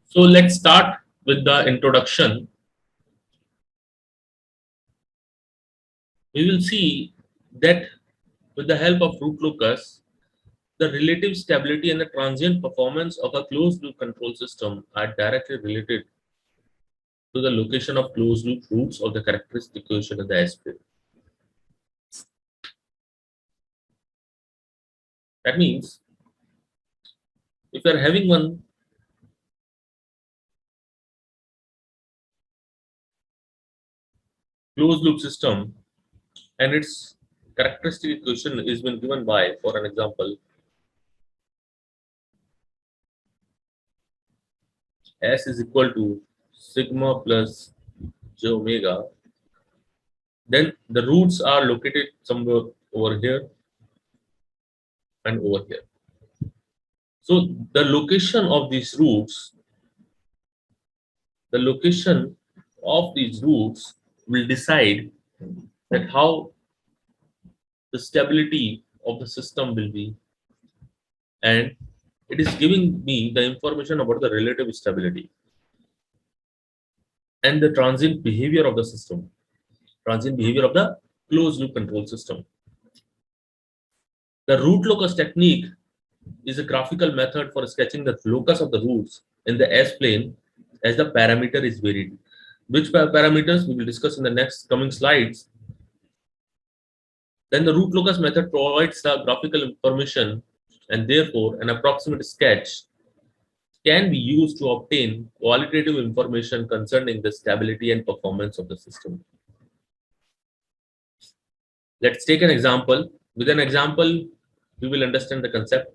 So let's start with the introduction. We will see that with the help of root locus, the relative stability and the transient performance of a closed loop control system are directly related to the location of closed loop roots of the characteristic equation in the S plane. That means if you are having one closed loop system and its characteristic equation is been given by, for an example, S is equal to sigma plus j omega, then the roots are located somewhere over here and over here. So the location of these roots, the location of these roots will decide that how the stability of the system will be, and it is giving me the information about the relative stability and the transient behavior of the system, transient behavior of the closed loop control system. The root locus technique is a graphical method for sketching the locus of the roots in the S plane as the parameter is varied. Which parameters we will discuss in the next coming slides. Then the root locus method provides the graphical information, and therefore an approximate sketch can be used to obtain qualitative information concerning the stability and performance of the system. Let's take an example. With an example, we will understand the concept.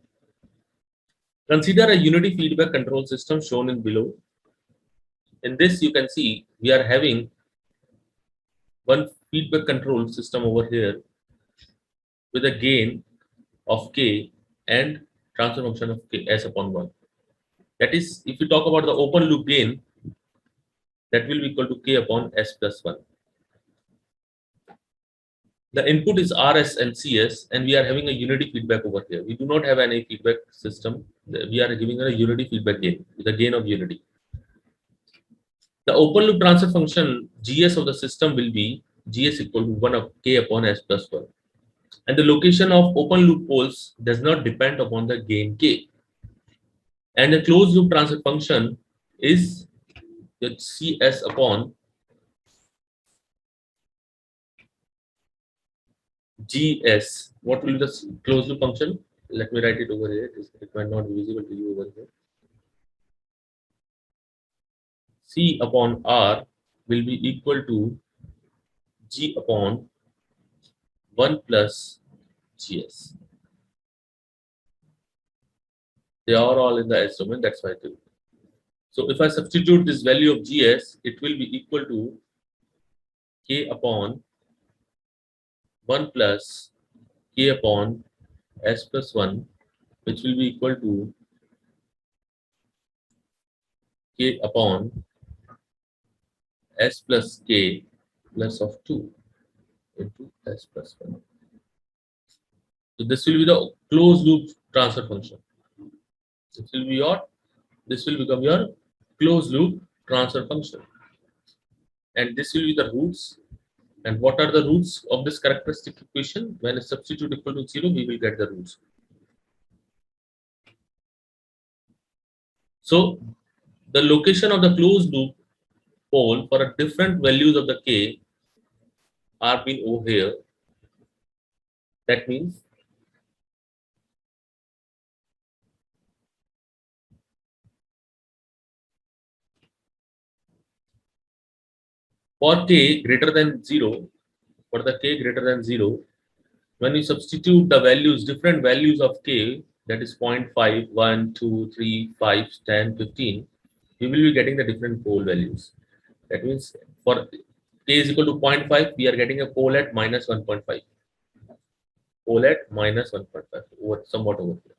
Consider a unity feedback control system shown in below. In this, you can see we are having one feedback control system over here with a gain of k and transfer function of k s upon 1. That is, if we talk about the open loop gain, that will be equal to k upon s plus 1. The input is rs and cs, and we are having a unity feedback over here. We do not have any feedback system. We are giving a unity feedback gain with a gain of unity. The open loop transfer function gs of the system will be gs equal to 1 of k upon s plus 1. And the location of open loop poles does not depend upon the gain k. And the closed loop transfer function is the cs upon gs. What will be the closed loop function? Let me write it over here. It might not be visible to you over here. C upon R will be equal to G upon 1 plus GS. They are all in the S domain, that's why I do. So if I substitute this value of GS, it will be equal to K upon 1 plus K upon S plus 1, which will be equal to K upon S plus K plus of 2 into S plus 1. So this will be the closed loop transfer function. This will be your, this will become your closed loop transfer function. And this will be the roots. And what are the roots of this characteristic equation? When a substitute equal to 0, we will get the roots. So the location of the closed loop pole for a different values of the k are being over here. That means for k greater than 0, for the k greater than 0, when you substitute the values, different values of k, that is 0.5, 1, 2, 3, 5, 10, 15, we will be getting the different pole values. That means for k is equal to 0.5, we are getting a pole at minus 1.5. Pole at minus 1.5, over, somewhat over here.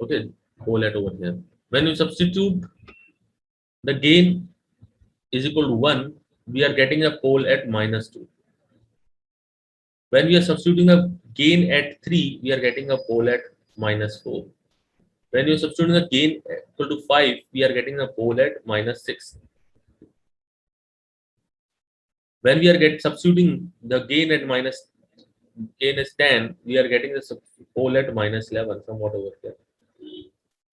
Okay. pole at over here. When you substitute the gain is equal to 1, we are getting a pole at -2. When we are substituting a gain at 3, we are getting a pole at -4. When you are substituting a gain equal to 5, we are getting a pole at -6. When we are substituting the gain at gain is 10, we are getting the pole at -11, somewhat over here.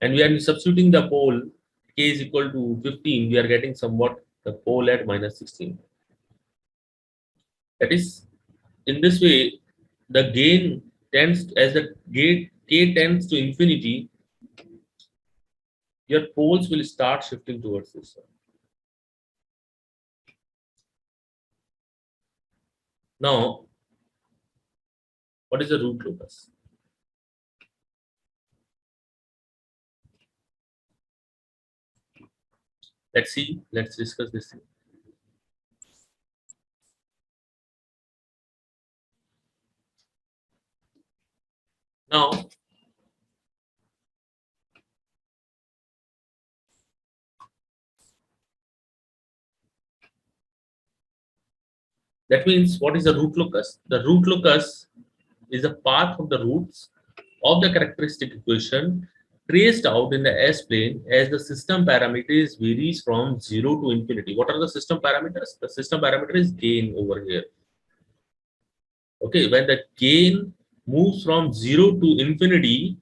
And we are substituting the pole k is equal to 15, we are getting somewhat the pole at -16. That is, in this way, the gain tends as the gate k tends to infinity, your poles will start shifting towards this one. Now, what is the root locus? Let's see. Let's discuss this thing. Now, that means what is the root locus? The root locus is a path of the roots of the characteristic equation traced out in the S-plane as the system parameters varies from 0 to infinity. What are the system parameters? The system parameter is gain over here. Okay, when the gain moves from 0 to infinity,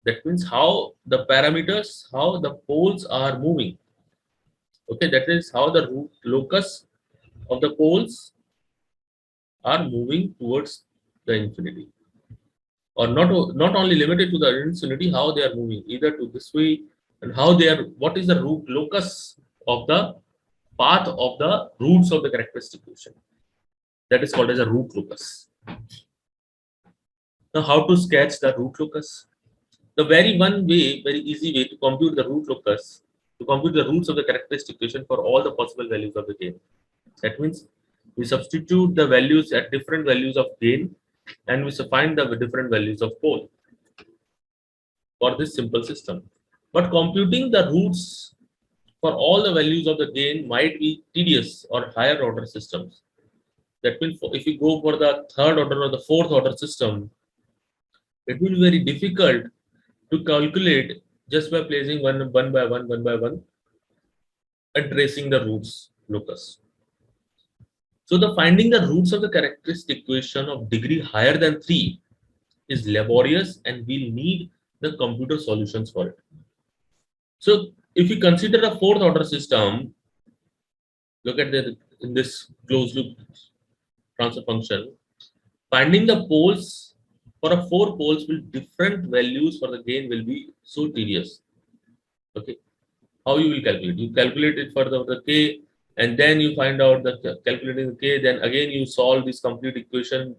that means how the parameters, how the poles are moving. Okay, that is how the root locus of the poles are moving towards the infinity, or not only limited to the infinity, how they are moving either to this way, and how they are, what is the root locus of the path of the roots of the characteristic equation, that is called as a root locus. Now, how to sketch the root locus? The very easy way to compute the root locus, to compute the roots of the characteristic equation for all the possible values of the gain. That means we substitute the values at different values of gain, and we find the different values of pole for this simple system. But computing the roots for all the values of the gain might be tedious or higher order systems. That means if you go for the third order or the fourth order system, it will be very difficult to calculate just by placing one by one, and tracing the roots locus. So the finding the roots of the characteristic equation of degree higher than 3 is laborious, and we'll need the computer solutions for it. So if you consider a fourth order system, look at in this closed loop transfer function, finding the poles for a four poles with different values for the gain will be so tedious. Okay, how you will calculate? You calculate it for the k, and then you find out the calculating the k. Then again you solve this complete equation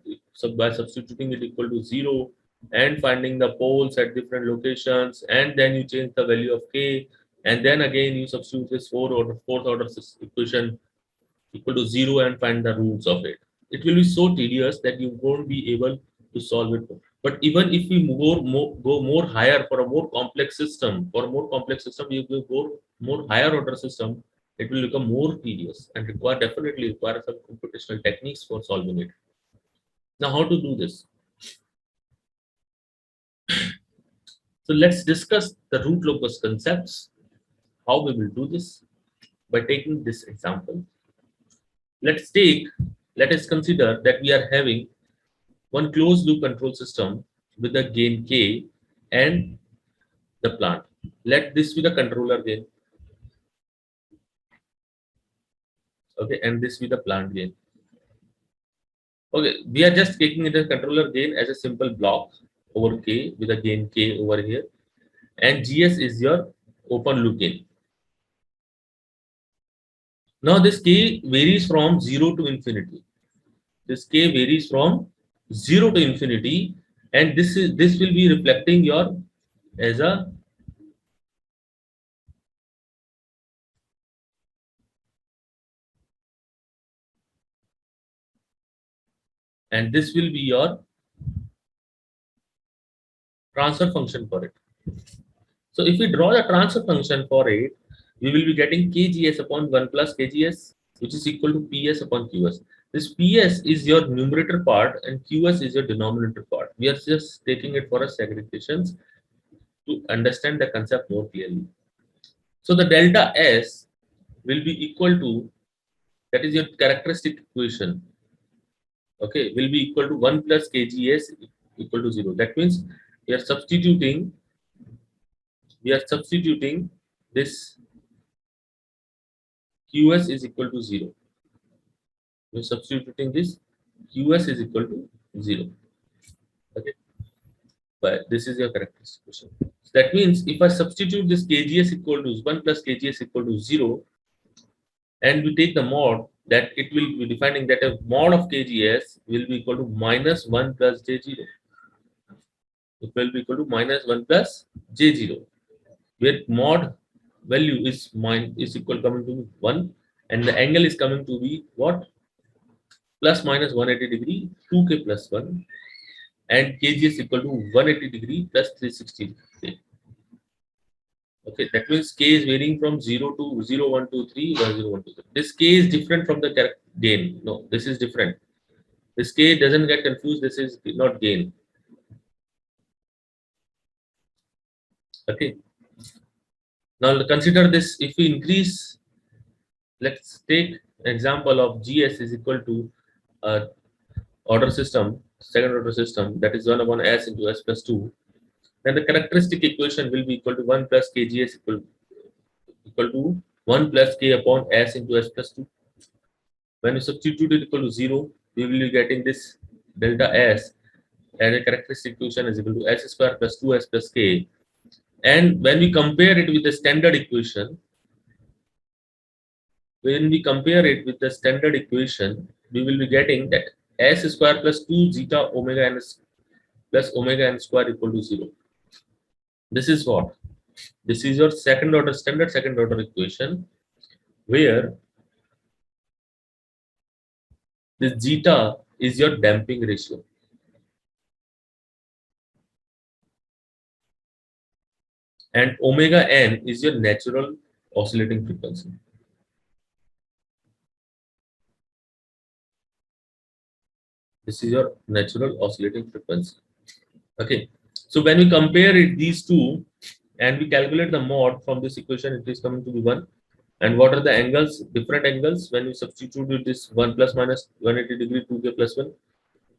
by substituting it equal to 0 and finding the poles at different locations, and then you change the value of k, and then again you substitute this fourth order equation equal to 0 and find the roots of it. It will be so tedious that you won't be able to solve it. But even if we go more higher for a more complex system, we will go more higher order system, it will become more tedious and definitely require some computational techniques for solving it. Now, how to do this? So let's discuss the root locus concepts, how we will do this by taking this example. Let's take, let us consider that we are having one closed loop control system with the gain k and the plant. Let this be the controller gain. Okay, and this be the plant gain. Okay, we are just taking it as controller gain as a simple block over k with a gain k over here, and gs is your open loop gain. Now this k varies from 0 to infinity. This k varies from 0 to infinity, and this will be reflecting your as a, and this will be your transfer function for it. So if we draw the transfer function for it, we will be getting kgs upon 1 plus kgs, which is equal to ps upon qs. This ps is your numerator part and qs is your denominator part. We are just taking it for a segregations to understand the concept more clearly. So the delta s will be equal to, that is your characteristic equation, okay, will be equal to 1 plus kgs equal to 0. That means we are substituting we are substituting this qs is equal to 0. We are substituting this qs is equal to 0. Okay, but this is your characteristic equation. So that means if I substitute this kgs equal to 1 plus kgs equal to 0, and we take the mod, that it will be defining that a mod of kgs will be equal to minus 1 plus j0. It will be equal to minus 1 plus j0, where mod value is equal coming to 1, and the angle is coming to be what? Plus minus 180 degree, 2k plus 1, and kg is equal to 180 degree plus 360 degree. Okay, that means k is varying from 0 to 0, 1, 2, 3, 1, 0, 1, 2, 3. This k is different from the gain. No, this is different. This k doesn't get confused. This is not gain. Okay. Now consider this. If we increase, let's take an example of gs is equal to order system, second order system, that is 1 upon s into s plus 2. Then the characteristic equation will be equal to 1 plus kgs equal to 1 plus k upon s into s plus 2. When you substitute it equal to 0, we will be getting this delta s, and a characteristic equation is equal to s square plus 2s plus k. And when we compare it with the standard equation, we will be getting that s square plus 2 zeta omega n plus omega n square equal to 0. This is what? This is your standard second order equation, where this zeta is your damping ratio. And omega n is your natural oscillating frequency. This is your natural oscillating frequency. Okay. So when we compare these two and we calculate the mod from this equation, it is coming to be 1. And what are the angles? Different angles. When we substitute with this 1 plus minus 180 degree, 2k plus 1,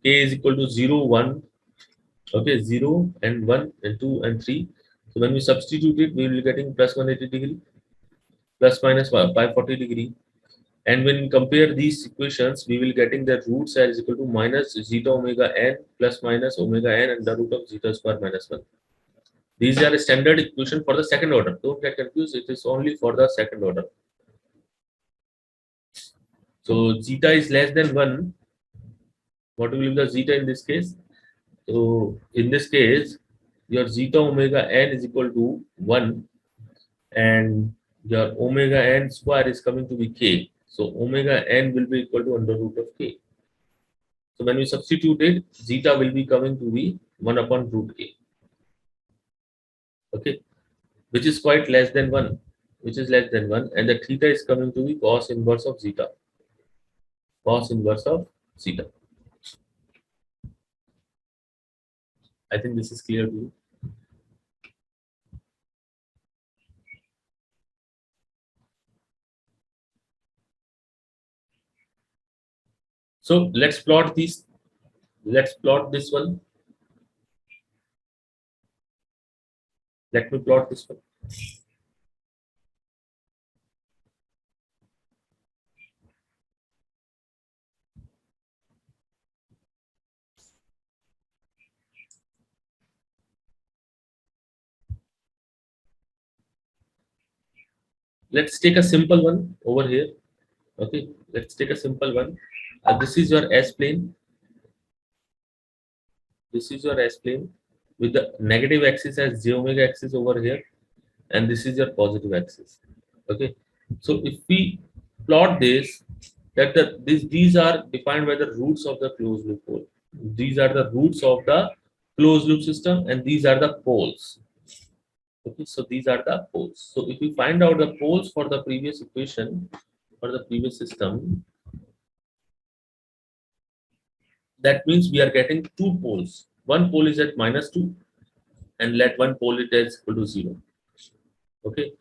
k is equal to 0, 1. Okay, 0 and 1 and 2 and 3. So when we substitute it, we will be getting plus 180 degree, plus minus 540 degree. And when we compare these equations, we will getting that roots are is equal to minus zeta omega n plus minus omega n and the root of zeta square minus 1. These are a standard equation for the second order. Don't get confused. It is only for the second order. So zeta is less than 1. What will be the zeta in this case? So in this case, your zeta omega n is equal to 1, and your omega n square is coming to be k. So omega n will be equal to under root of k. So when we substitute it, zeta will be coming to be 1 upon root k. Okay, which is quite less than 1, which is less than 1, and the theta is coming to be cos inverse of zeta. Cos inverse of zeta. I think this is clear to you. So let's plot this. Let's plot this one. Let me plot this one. Let's take a simple one over here. Okay, let's take a simple one. This is your S plane. This is your S plane with the negative axis as j omega axis over here, and this is your positive axis. Okay, so if we plot this, that these are defined by the roots of the closed loop hole. These are the roots of the closed loop system, and these are the poles. Okay, so these are the poles. So if you find out the poles for the previous equation, for the previous system, that means we are getting two poles. One pole is at -2, and let one pole it is equal to 0. Okay,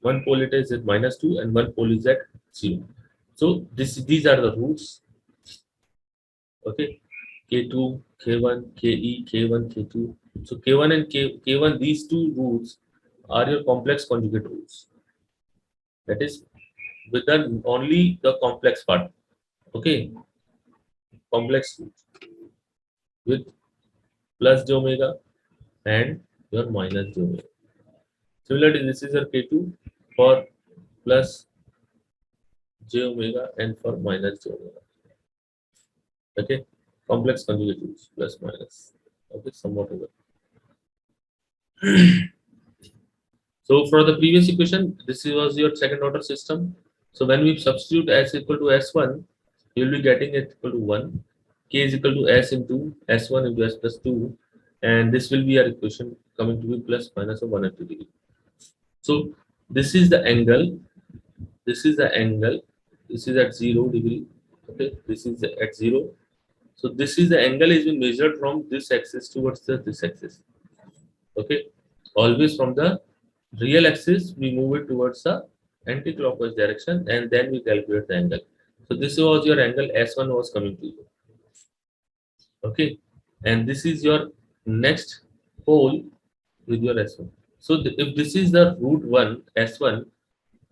one pole it is at -2 and one pole is at 0. So these are the roots. Okay, K2, K1, KE, K1, K2. So K1 and K1, these two roots are your complex conjugate roots. That is with the only the complex part. Okay, complex root with plus j omega and your minus j omega. Similarly, this is your K2 for plus j omega and for minus j omega. Okay, complex conjugate roots plus minus. Okay, somewhat over. So for the previous equation, this was your second order system. So when we substitute s equal to s1, you will be getting it equal to 1. K is equal to s into s1 into s plus 2. And this will be our equation coming to be plus minus of 180 degree. So this is the angle. This is the angle. This is at 0 degree. Okay, this is at 0. So this is the angle is being measured from this axis towards this axis. Okay, always from the real axis we move it towards the anti-clockwise direction, and then we calculate the angle. So this was your angle S1 was coming to you. Okay, and this is your next pole with your S1. So if this is the root 1 S1,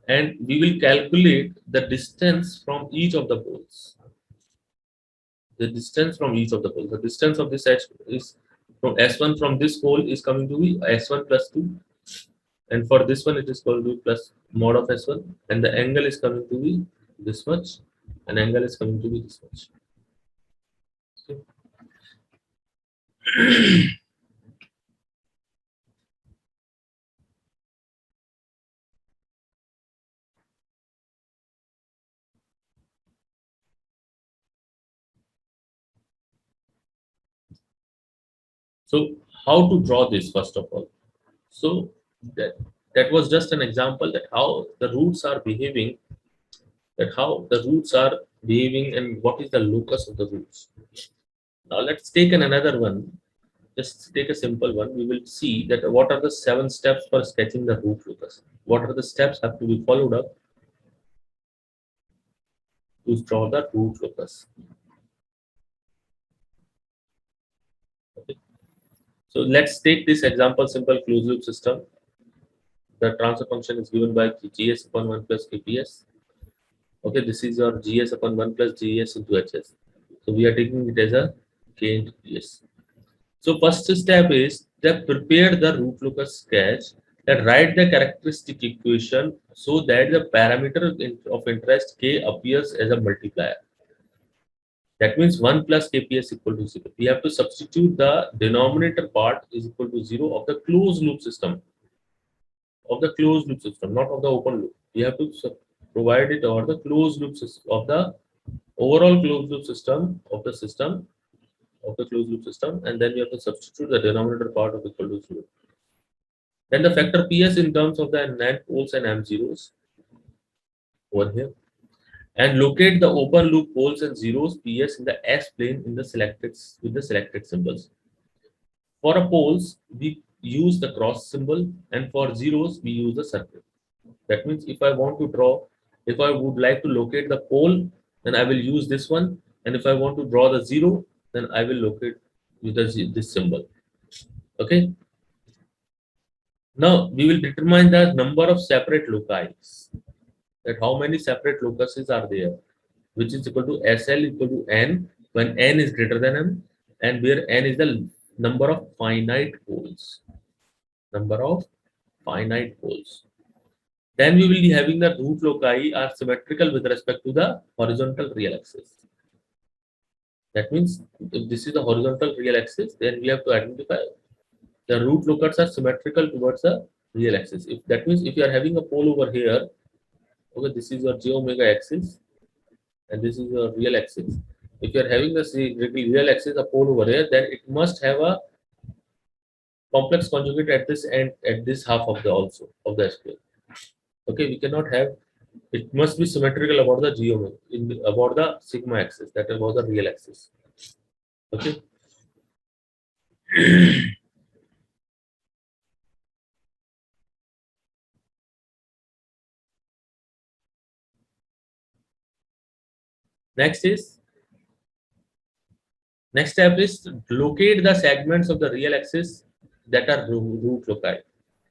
and we will calculate the distance from each of the poles. The distance from each of the poles. The distance of this edge is from S1 from this pole is coming to be S1 plus 2. And for this one, it is called to be plus mod of S1. And the angle is coming to be this much. And angle is coming to be this much. Okay. So how to draw this first of all? So that that was just an example that how the roots are behaving, and what is the locus of the roots. Now let's take another one. Just take a simple one. We will see that what are the 7 steps for sketching the root locus. What are the steps have to be followed up to draw the root locus. Okay. So let's take this example, simple closed loop system. The transfer function is given by gs upon 1 plus kps. Okay, this is your gs upon 1 plus gs into hs. So we are taking it as a k into ps. So first step is that prepare the root locus sketch, that write the characteristic equation so that the parameter of interest k appears as a multiplier. That means 1 plus kps equal to 0. We have to substitute the denominator part is equal to 0 of the closed loop system. Not of the open loop. We have to provide it over the closed loop system of the overall closed loop system of the closed loop system, and then we have to substitute the denominator part of equal to 0. Then the factor ps in terms of the NAND poles and M zeros over here, and locate the open loop poles and zeros ps in the S plane in the selected with the selected symbols. For a poles, we use the cross symbol, and for zeros, we use the circle. That means if I would like to locate the pole, then I will use this one, and if I want to draw the zero, then I will locate with this symbol. Okay. Now we will determine the number of separate loci. That how many separate locuses are there, which is equal to SL equal to n when n is greater than m, and where n is the number of finite poles. Number of finite poles. Then we will be having the root loci are symmetrical with respect to the horizontal real axis. That means if this is the horizontal real axis, then we have to identify the root locus are symmetrical towards the real axis. If that means if you are having a pole over here, okay, this is your j omega axis, and this is your real axis. If you are having the real axis, a pole over here, then it must have a complex conjugate at this end, at this half of the also of the S plane. Okay, we cannot have, it must be symmetrical about the geometry about the sigma axis, that is about the real axis. Okay. Next is next step is to locate the segments of the real axis that are root loci.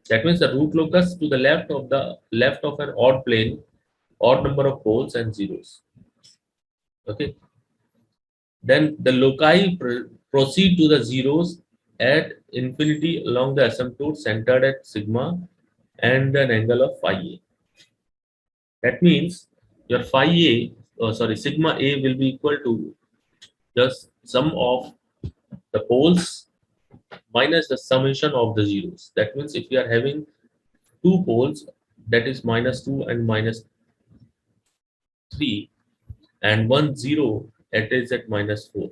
That means the root locus to the left of an odd plane, odd number of poles and zeros. Okay. Then the loci proceed to the zeros at infinity along the asymptote centered at sigma and an angle of phi a. That means your phi a, sigma a will be equal to just sum of the poles minus the summation of the zeros. That means if you are having two poles, that is minus 2 and minus 3, and 1 0, it is at minus 4.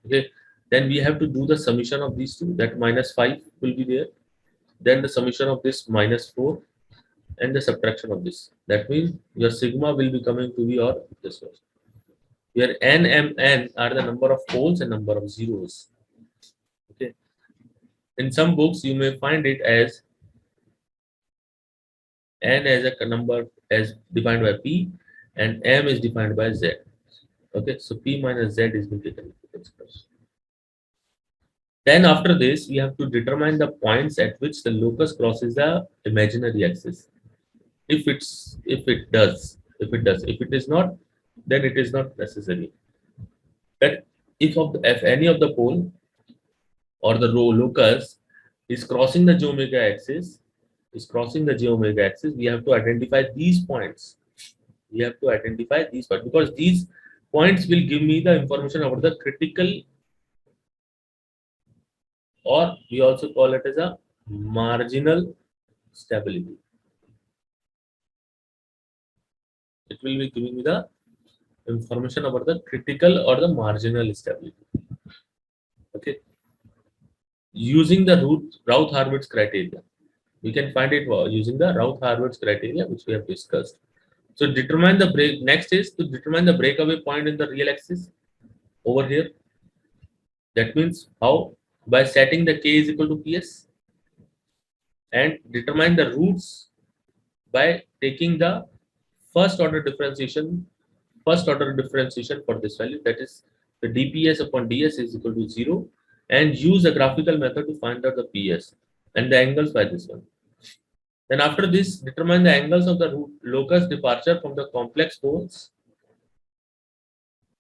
Okay, then we have to do the summation of these two, that minus 5 will be there, then the summation of this minus 4, and the subtraction of this. That means your sigma will be coming to be your this one. Where n, m, n are the number of poles and number of zeros. Okay, in some books you may find it as n as a number as defined by p, and m is defined by z. Okay, so p minus z is being taken into consideration. Then after this, we have to determine the points at which the locus crosses the imaginary axis. If it is not, then it is not necessary. That if any of the pole or the row locus is crossing the j omega axis, we have to identify these points. We have to identify these points because these points will give me the information about the critical, or we also call it as a marginal stability. It will be giving me the information about the critical or the marginal stability. Okay, using the Routh-Hurwitz criteria, we can find it using the Routh-Hurwitz criteria, which we have discussed. So determine the break. Next is to determine the breakaway point in the real axis over here. That means how? By setting the k is equal to ps, and determine the roots by taking the first order differentiation for this value, that is the dps upon ds is equal to 0, and use the graphical method to find out the ps and the angles by this one. Then after this, determine the angles of the locus departure from the complex poles.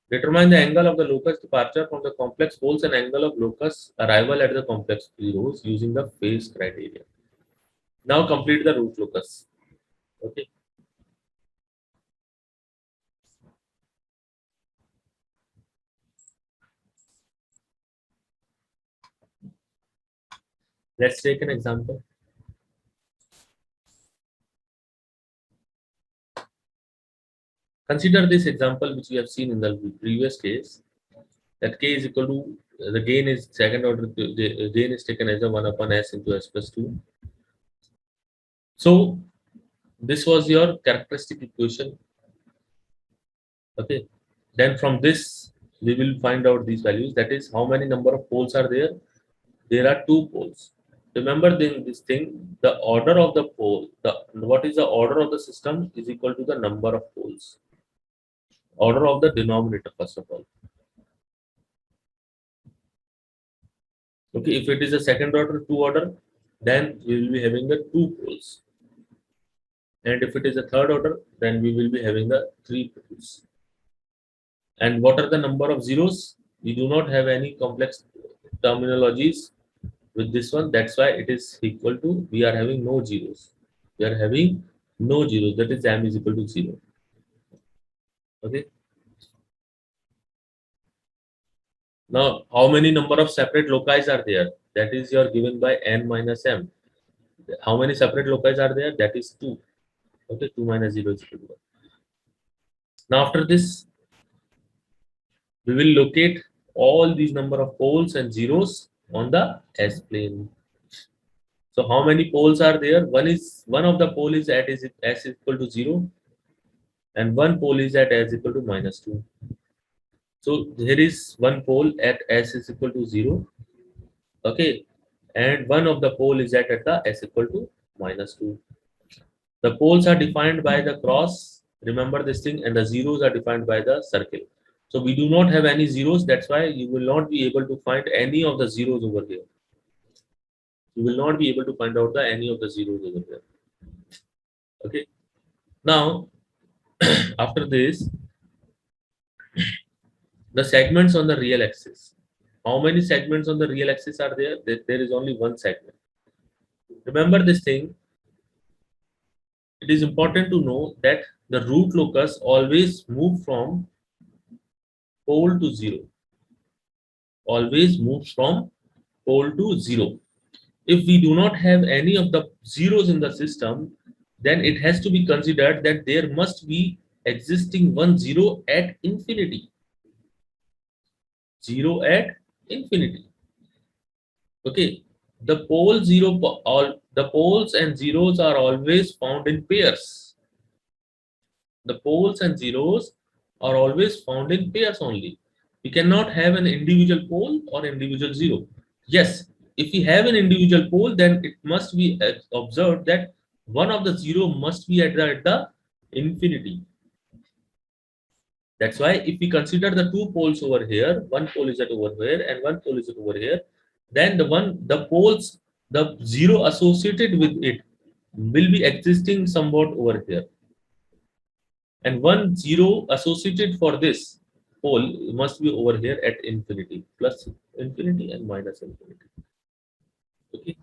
Determine the angle of the locus departure from the complex poles and angle of locus arrival at the complex zeros using the phase criteria. Now complete the root locus. Okay. Let's take an example. Consider this example which we have seen in the previous case, that k is equal to, the gain is second order, the gain is taken as a 1 upon s into s plus 2. So this was your characteristic equation. Okay. Then from this we will find out these values, that is how many number of poles are there. There are two poles. Remember this thing, the order of the pole, what is the order of the system is equal to the number of poles. Order of the denominator first of all. Okay, if it is a second order, two order, then we will be having the two poles. And if it is a third order, then we will be having the three poles. And what are the number of zeros? We do not have any complex terminologies with this one. That's why it is equal to, we are having no zeros. We are having no zeros. That is m is equal to 0. Okay. Now, how many number of separate loci are there? That is your given by n minus m. How many separate loci are there? That is 2. Okay, 2 minus 0 is equal to 1. Now, after this, we will locate all these number of poles and zeros on the S plane. So how many poles are there? One of the pole is at is s is equal to 0, and one pole is at s equal to minus 2. So there is one pole at s is equal to 0, okay, and one of the pole is at the s equal to minus 2. The poles are defined by the cross, remember this thing, and the zeros are defined by the circle. So we do not have any zeros, that's why you will not be able to find any of the zeros over here. You will not be able to find out any of the zeros over here. Okay. Now, after this, the segments on the real axis. How many segments on the real axis are there? There is only one segment. Remember this thing. It is important to know that the root locus always move from pole to 0. Always moves from pole to 0. If we do not have any of the zeros in the system, then it has to be considered that there must be existing one zero at infinity. 0 at infinity. Okay. The pole zero, all the poles and zeros are always found in pairs. The poles and zeros are always found in pairs only. We cannot have an individual pole or individual zero. Yes, if we have an individual pole, then it must be observed that one of the zero must be at the infinity. That's why if we consider the two poles over here, one pole is at over here and one pole is at over here, then the poles, the zero associated with it will be existing somewhat over here. And one zero associated for this pole must be over here at infinity, plus infinity and minus infinity. Okay.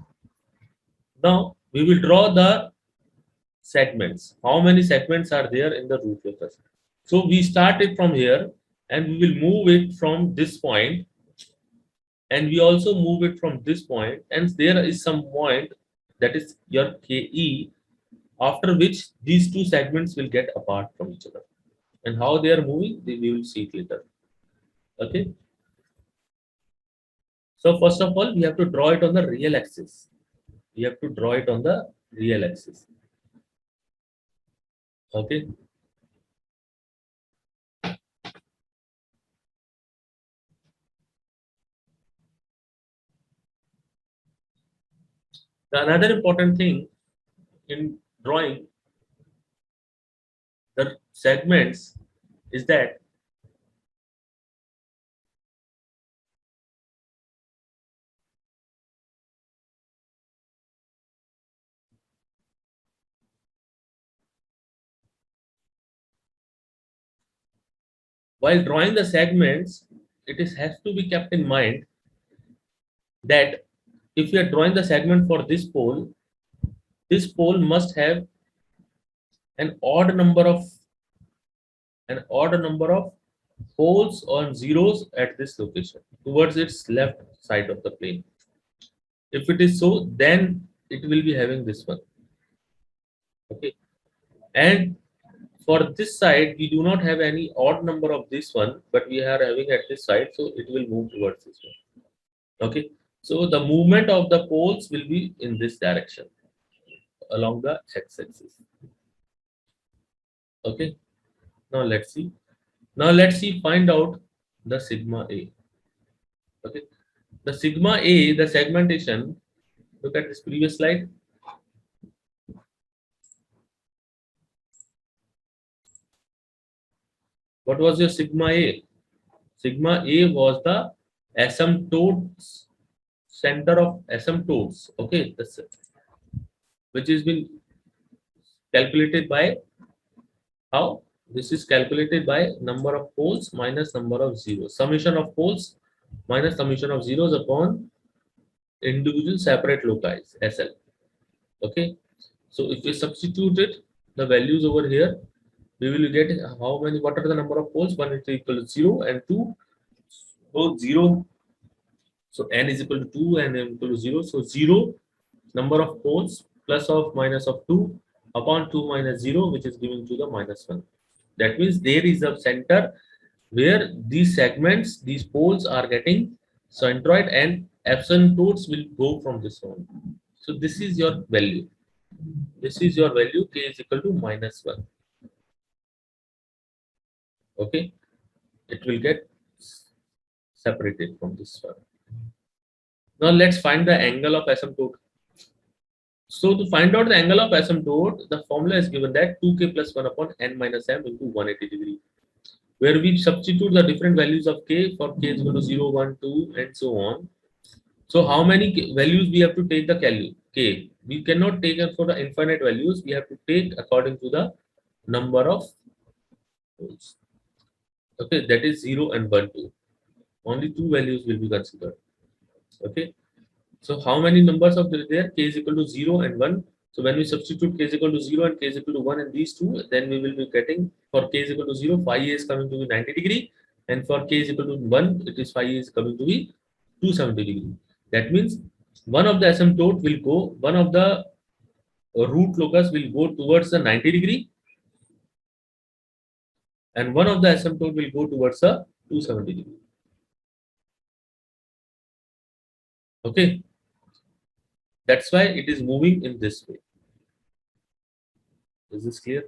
Now we will draw the segments. How many segments are there in the root locus? So we start it from here and we will move it from this point, and we also move it from this point, and there is some point that is your KE, after which these two segments will get apart from each other. And how they are moving, we will see it later. Okay. So first of all, we have to draw it on the real axis. We have to draw it on the real axis. Okay. The another important thing in drawing the segments is that while drawing the segments, has to be kept in mind that if we are drawing the segment for this pole must have an odd number of poles or zeros at this location towards its left side of the plane. If it is so, then it will be having this one. Okay. And for this side, we do not have any odd number of this one, but we are having at this side, so it will move towards this one. Okay. So the movement of the poles will be in this direction along the x-axis. Okay. Now let's see. Find out the sigma A. Okay. The sigma A, the segmentation. Look at this previous slide. What was your sigma A? Sigma A was the asymptotes, center of asymptotes. Okay, that's it. Which has been calculated by how? This is calculated by number of poles minus number of zeros. Summation of poles minus summation of zeros upon individual separate loci, SL. Okay. So if we substitute it, the values over here, we will get how many, what are the number of poles? 1 is equal to 0 and 2. So 0. So n is equal to 2 and n equal to 0. So 0 number of poles plus of minus of 2 upon 2 minus 0, which is given to the minus 1. That means there is a center where these segments, these poles are getting centroid, and asymptotes will go from this one. So this is your value. This is your value, k is equal to -1. Okay, it will get separated from this one. Now let's find the angle of asymptote. So to find out the angle of asymptote, the formula is given that 2k plus 1 upon n minus m into 180 degree, where we substitute the different values of k for k is equal to 0, 1, 2, and so on. So how many values we have to take the k? We cannot take it for the infinite values. We have to take according to the number of poles. Okay, that is 0 and 1, 2. Only two values will be considered. Okay. So how many numbers of there? K is equal to 0 and 1. So when we substitute k is equal to 0 and k is equal to 1 in these two, then we will be getting for k is equal to 0, phi is coming to be 90 degree. And for k is equal to 1, it is phi is coming to be 270 degree. That means one of the asymptote will go, one of the root locus will go towards the 90 degree, and one of the asymptote will go towards the 270 degree. Okay. That's why it is moving in this way. Is this clear?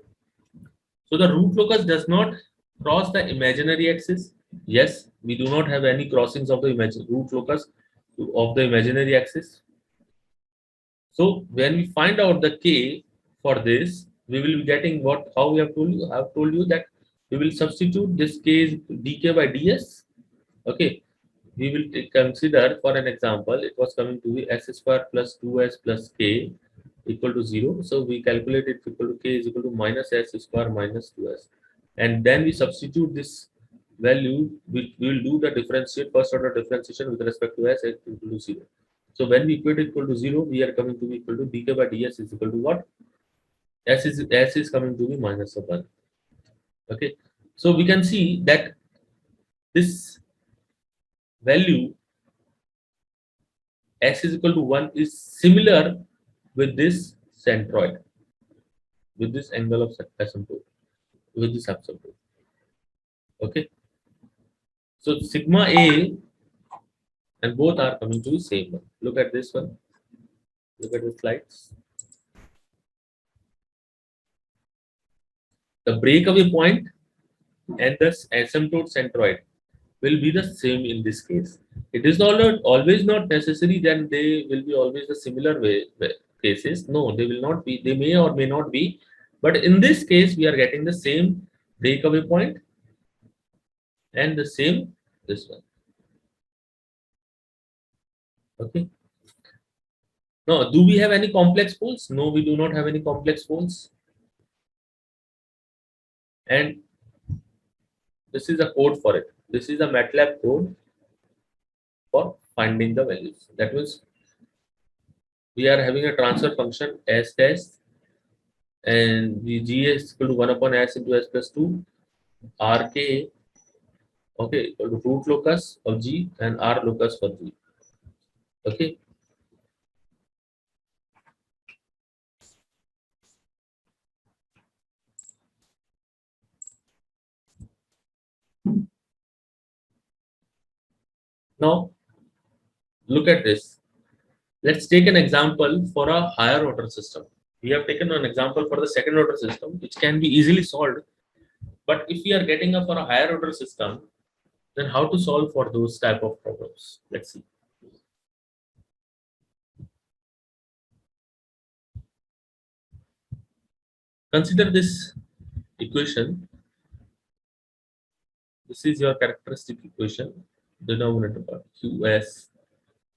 So the root locus does not cross the imaginary axis. Yes, we do not have any crossings of the root locus of the imaginary axis. So when we find out the k for this, we will be getting what, how we have told you. I have told you that we will substitute this k is dk by ds. Okay, we will consider for an example, it was coming to be s square plus 2s plus k equal to 0. So we calculate it equal to k is equal to minus s square minus 2s. And then we substitute this value, we will do the differentiate, first order differentiation with respect to s equal to 0. So when we equate it equal to 0, we are coming to be equal to dk by ds is equal to what? S is coming to be minus of 1. Okay. So we can see that this value s is equal to 1 is similar with this centroid, with this angle of asymptote, with this asymptote. Okay. So sigma A and both are coming to the same one. Look at this one. Look at the slides. The breakaway point and the asymptote centroid will be the same in this case. It is not always not necessary that they will be always the similar way cases. No, they will not be. They may or may not be. But in this case, we are getting the same breakaway point and the same this one. Okay. Now, do we have any complex poles? No, we do not have any complex poles. And this is a code for it. This is a MATLAB code for finding the values. That means we are having a transfer function s dash, and the g is equal to 1 upon s into s plus 2 rk, okay, equal to root locus of g and r locus for g. Okay. Now look at this. Let's take an example for a higher order system. We have taken an example for the second order system, which can be easily solved. But if we are getting up for a higher order system, then how to solve for those type of problems? Let's see. Consider this equation. This is your characteristic equation, denominator part qs.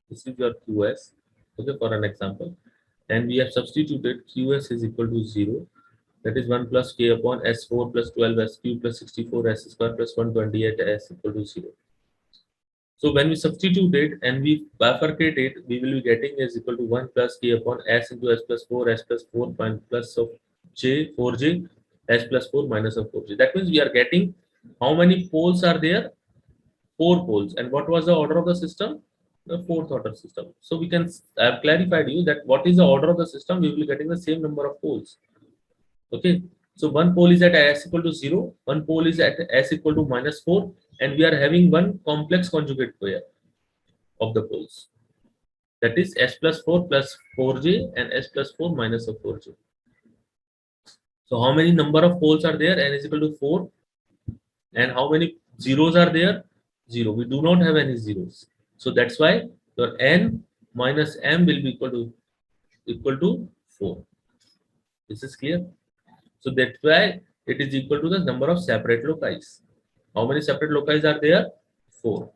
This is your qs. Okay, for an example, and we have substituted qs is equal to 0. That is 1 plus k upon s4 plus 12 s cube plus 64 s square plus 128 s equal to 0. So when we substitute it and we bifurcate it, we will be getting is equal to 1 plus k upon s into s plus 4 s plus 4 plus of j 4j s plus 4 minus of 4j. That means we are getting how many poles are there? 4 poles. And what was the order of the system? The fourth order system. So we can have clarified you that what is the order of the system? We will be getting the same number of poles. Okay. So one pole is at s equal to 0, one pole is at s equal to -4, and we are having one complex conjugate pair of the poles. That is s plus 4 plus 4j and s plus 4 minus of 4j. So how many number of poles are there? N is equal to 4. And how many zeros are there? 0. We do not have any zeros. So that's why your n minus m will be equal to 4. This is clear. So that's why it is equal to the number of separate loci. How many separate loci are there? 4.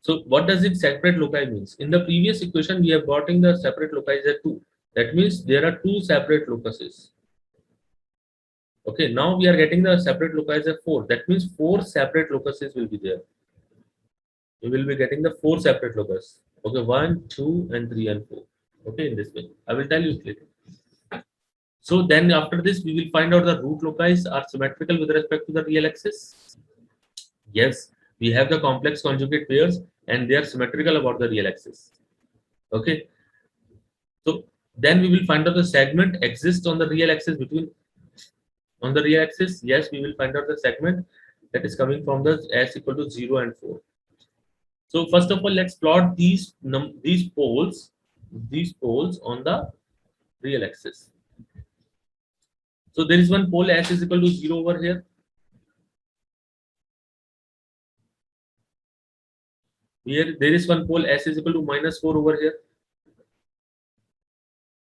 So what does it separate loci means? In the previous equation, we have gotten the separate loci as 2. That means there are 2 separate locuses. Okay, now we are getting the separate loci as 4. That means 4 separate locuses will be there. You will be getting the 4 separate locus. Okay, 1, 2, and 3 and 4. Okay, in this way. I will tell you later. So then after this, we will find out the root loci are symmetrical with respect to the real axis. Yes, we have the complex conjugate pairs and they are symmetrical about the real axis. Okay. So then we will find out the segment exists on the real axis on the real axis. Yes, we will find out the segment that is coming from the s equal to 0 and 4. So first of all, let's plot these poles on the real axis. So there is one pole s is equal to 0 over here. Here there is one pole s is equal to minus 4 over here.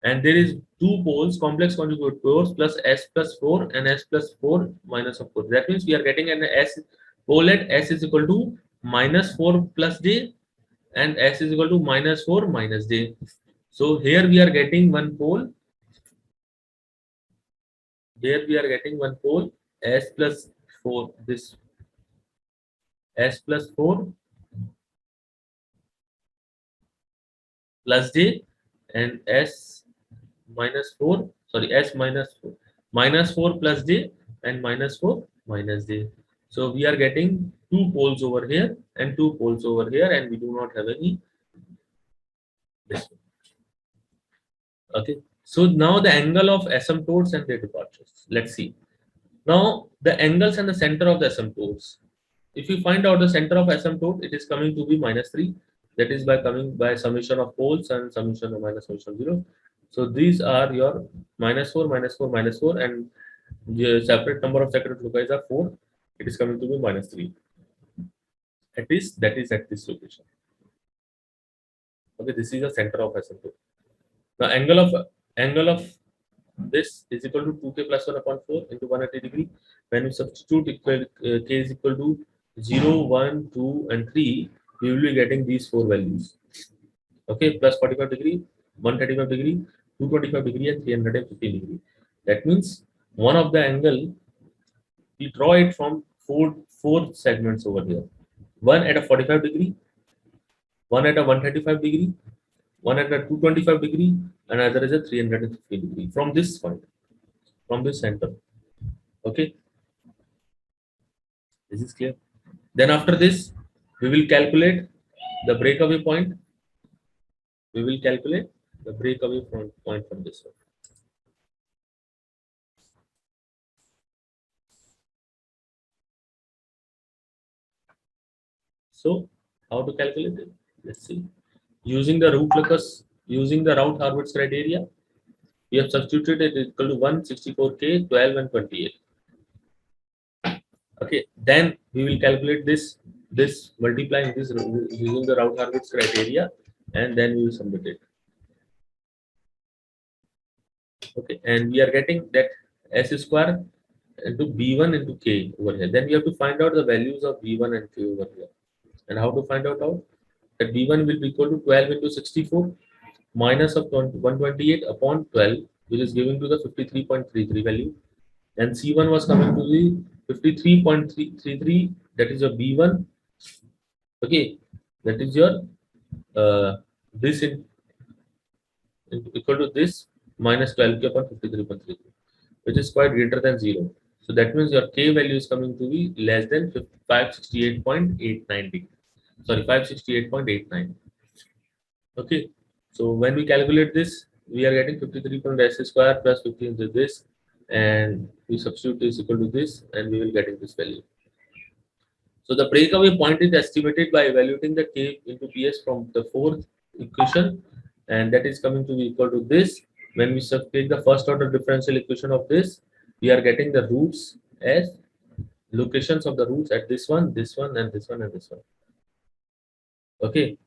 And there is two poles complex conjugate pairs plus s plus 4 and s plus 4 minus of 4. That means we are getting an s pole at s is equal to minus 4 plus j and s is equal to minus 4 minus j. So here we are getting one pole. Here we are getting one pole s plus 4, this s plus 4 plus j and s minus 4, sorry, s minus 4 plus j and minus 4 minus j. So we are getting two poles over here and two poles over here, and we do not have any this one. Okay. So now the angle of asymptotes and their departures. Let's see. Now the angles and the center of the asymptotes. If you find out the center of asymptote, it is coming to be minus 3. That is by coming by summation of poles and summation of minus summation of 0. So these are your minus 4, minus 4, minus 4, and the separate number of separate loci are 4. It is coming to be minus 3. At least that is at this location. Okay, this is the center of asymptote. The angle of this is equal to 2k plus 1 upon 4 into 180 degree. When we substitute k is equal to 0, 1, 2, and 3, we will be getting these 4 values. Okay, plus 45 degree, 135 degree, 225 degree, and 315 degree. That means one of the angle, we draw it from four segments over here. One at a 45 degree, one at a 135 degree, one at a 225 degree, and another is a 350 degree from this point, from this center. Okay, this is clear. Then after this, we will calculate the breakaway point. We will calculate the breakaway point from this one. So how to calculate it? Let's see. Using the root locus, using the Routh-Hurwitz criteria, we have substituted it equal to 164k, 12, and 28. Okay, then we will calculate this multiplying this using the Routh-Hurwitz criteria, and then we will submit it. Okay, and we are getting that s square into b1 into k over here. Then we have to find out the values of b1 and k over here. And how to find out that b1 will be equal to 12 into 64 minus of 128 upon 12, which is giving to the 53.33 value. And c1 was coming to the 53.33, that is your b1. Okay, that is your this equal to this minus 12k upon 53.33, which is quite greater than 0. So that means your k value is coming to be less than 568.89 degree. Sorry, 568.89. Okay, so when we calculate this, we are getting 53.s square plus 50 into this, and we substitute this equal to this, and we will get this value. So the breakaway point is estimated by evaluating the k into ps from the fourth equation, and that is coming to be equal to this. When we take the first order differential equation of this, we are getting the roots as locations of the roots at this one, this one, and this one, and this one. Okay.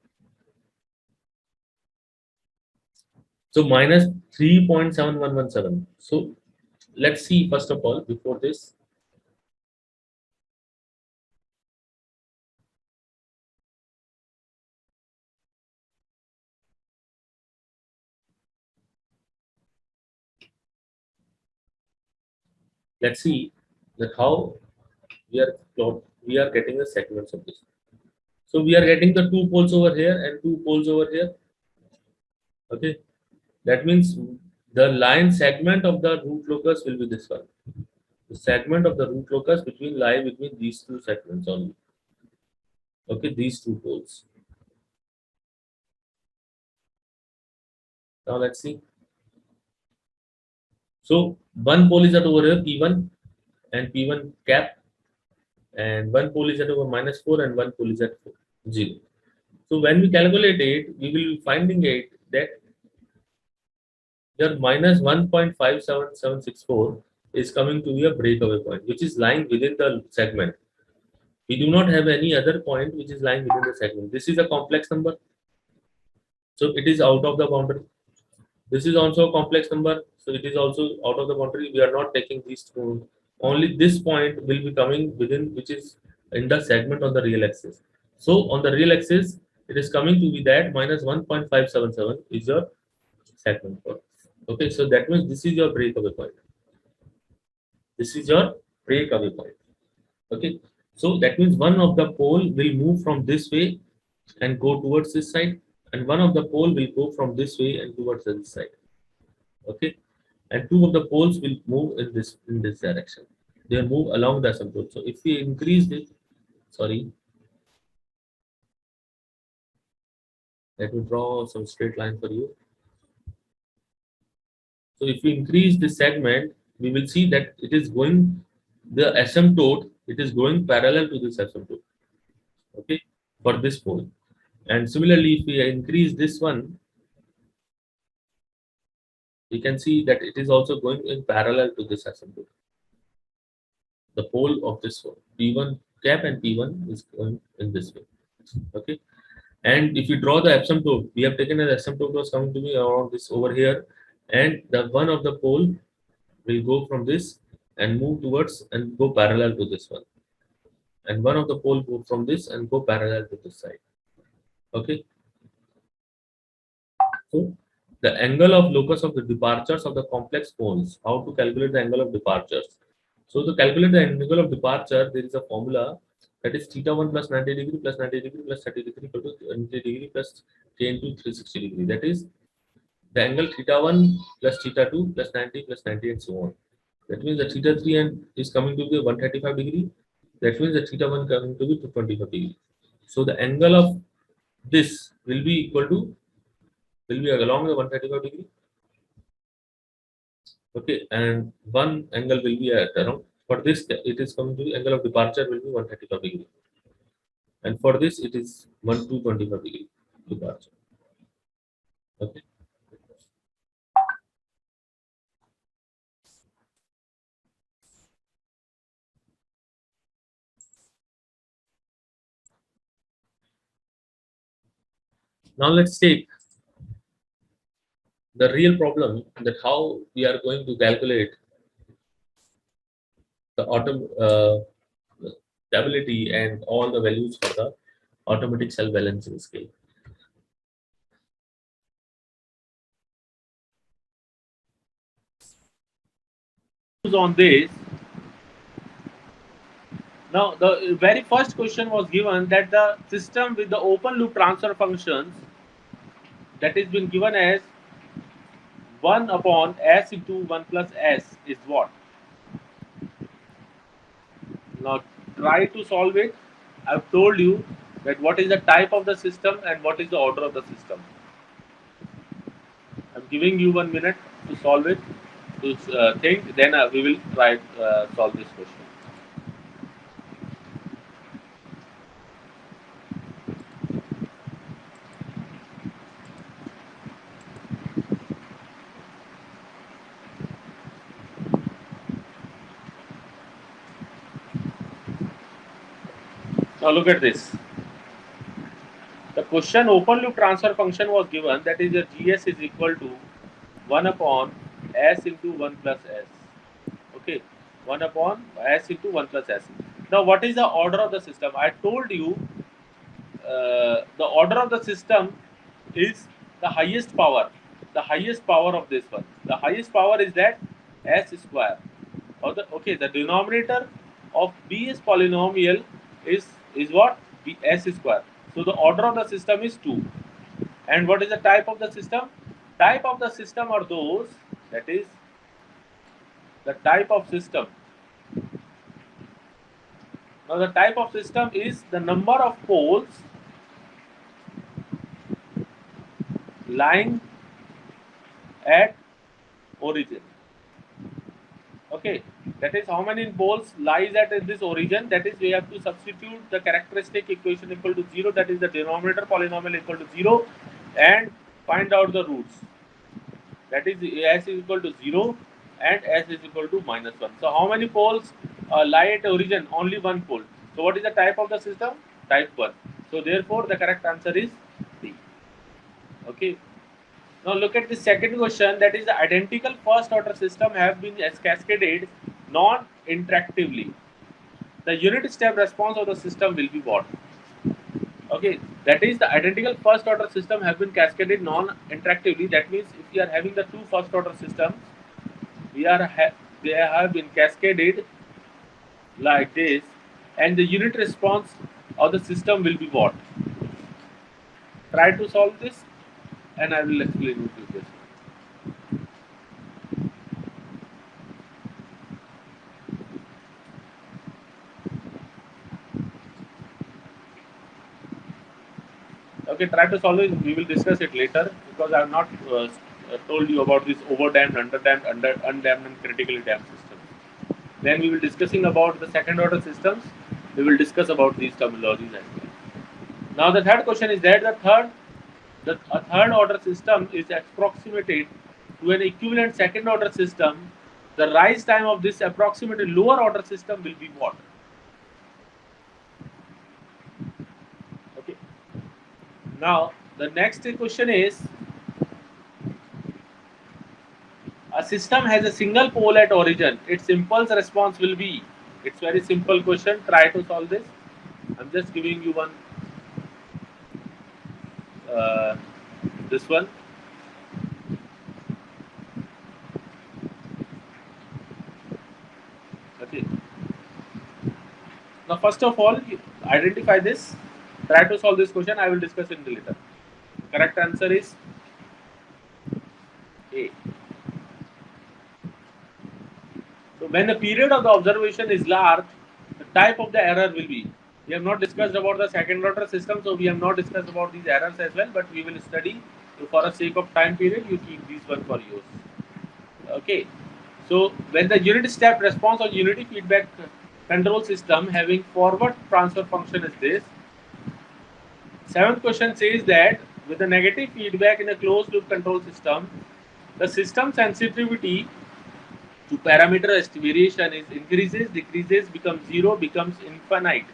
So minus 3.7117. So let's see first of all before this. Let's see that how we are getting the segments of this. So we are getting the two poles over here and two poles over here. Okay, that means the line segment of the root locus will be this one. The segment of the root locus lie between these two segments only. Okay, these two poles. Now let's see. So one pole is at over here P1 and P1 cap, and one pole is at over -4 and one pole is at 0. So when we calculate it, we will be finding it that your minus 1.57764 is coming to be a breakaway point, which is lying within the segment. We do not have any other point which is lying within the segment. This is a complex number, so it is out of the boundary. This is also a complex number, so it is also out of the boundary. We are not taking these two. Only this point will be coming within, which is in the segment on the real axis. So on the real axis, it is coming to be that minus 1.577 is your segment point. Okay, so that means this is your breakaway point. This is your breakaway point. Okay, so that means one of the pole will move from this way and go towards this side, and one of the pole will go from this way and towards this side. Okay, and two of the poles will move in this direction. They will move along the asymptote. So if we increase this, sorry, let me draw some straight line for you. So if we increase this segment, we will see that it is going the asymptote. It is going parallel to this asymptote. Okay, for this pole. And similarly, if we increase this one, we can see that it is also going in parallel to this asymptote. The pole of this one, P1 cap and P1 is going in this way. Okay. And if you draw the asymptote, we have taken an asymptote was coming to be around this over here, and the one of the pole will go from this and move towards and go parallel to this one, and one of the pole go from this and go parallel to this side. Okay, so the angle of locus of the departures of the complex poles. How to calculate the angle of departures? So to calculate the angle of departure, there is a formula that is theta 1 plus 90 degree plus 90 degree plus 30 degree equal to 90 degree plus k into 360 degree. That is the angle theta 1 plus theta 2 plus 90 plus 90 and so on. That means the theta 3 and is coming to be 135 degree. That means the theta 1 coming to be 225 degree. So the angle of this will be equal to will be along the 135 degree. Okay, and one angle will be at around for this it is coming to the angle of departure will be 135 degree, and for this it is 225 degree departure. Okay. Now let's take the real problem that how we are going to calculate the stability and all the values for the automatic cell balancing scale. On this, now the very first question was given that the system with the open loop transfer functions that is been given as 1 upon s into 1 plus s is what? Now try to solve it. I've told you that what is the type of the system and what is the order of the system. I'm giving you 1 minute to solve it, to think, then we will try solve this question. Now look at this. The question open loop transfer function was given, that is your GS is equal to 1 upon S into 1 plus S. Okay, 1 upon S into 1 plus S. Now what is the order of the system? I told you the order of the system is the highest power. The highest power of this one. The highest power is that S square. Or the denominator of B is polynomial is what? B S square. So the order of the system is 2. And what is the type of the system? Type of the system are those, that is the type of system. Now the type of system is the number of poles lying at origin. Okay, that is how many poles lies at this origin. That is, we have to substitute the characteristic equation equal to 0, that is the denominator polynomial equal to 0, and find out the roots. That is, S is equal to 0 and S is equal to minus 1. So how many poles lie at origin? Only one pole. So what is the type of the system? Type 1. So therefore the correct answer is D. Okay. Now look at the second question, that is the identical first order system have been cascaded non-interactively. The unit step response of the system will be what? Okay, that is the identical first order system have been cascaded non-interactively. That means if we are having the two first order systems, they have been cascaded like this, and the unit response of the system will be what? Try to solve this and I will explain it to this. Okay, try to solve it. We will discuss it later because I have not told you about this overdamped, underdamped, undamped, and critically damped systems. Then we will discussing about the second order systems. We will discuss about these terminologies as well. Now the third question is that a third order system is approximated to an equivalent second order system. The rise time of this approximated lower order system will be what? Okay. Now the next question is, a system has a single pole at origin. Its impulse response will be. It's very simple question. Try to solve this. I'm just giving you one. Uh, this one. Okay. Now, first of all, identify this. Try to solve this question. I will discuss it later. Correct answer is A. So, when the period of the observation is large, the type of the error will be. We have not discussed about the second order system, so we have not discussed about these errors as well, but we will study. So, for the sake of time period, you keep these one for yours. Okay. So, when the unit step response or unity feedback control system having forward transfer function is this. Seventh question says that with the negative feedback in a closed loop control system, the system sensitivity to parameter variation is increases, decreases, becomes 0, becomes infinite.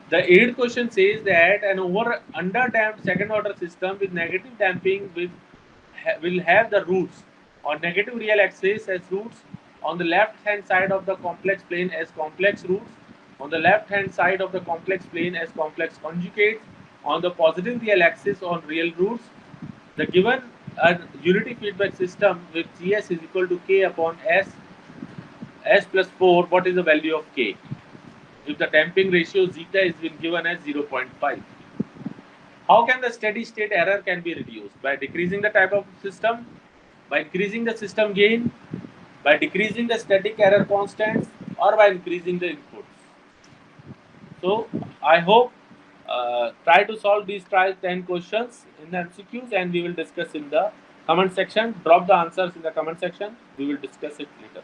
The eighth question says that an underdamped second order system with negative damping will have the roots on negative real axis as roots, on the left hand side of the complex plane as complex roots, on the left hand side of the complex plane as complex conjugates, on the positive real axis on real roots. The given unity feedback system with GS is equal to K upon S plus 4, what is the value of K? If the damping ratio zeta is been given as 0.5. How can the steady state error can be reduced? By decreasing the type of system, by increasing the system gain, by decreasing the static error constants, or by increasing the inputs. So I hope try to solve these 10 questions in the MCQs, and we will discuss in the comment section. Drop the answers in the comment section. We will discuss it later.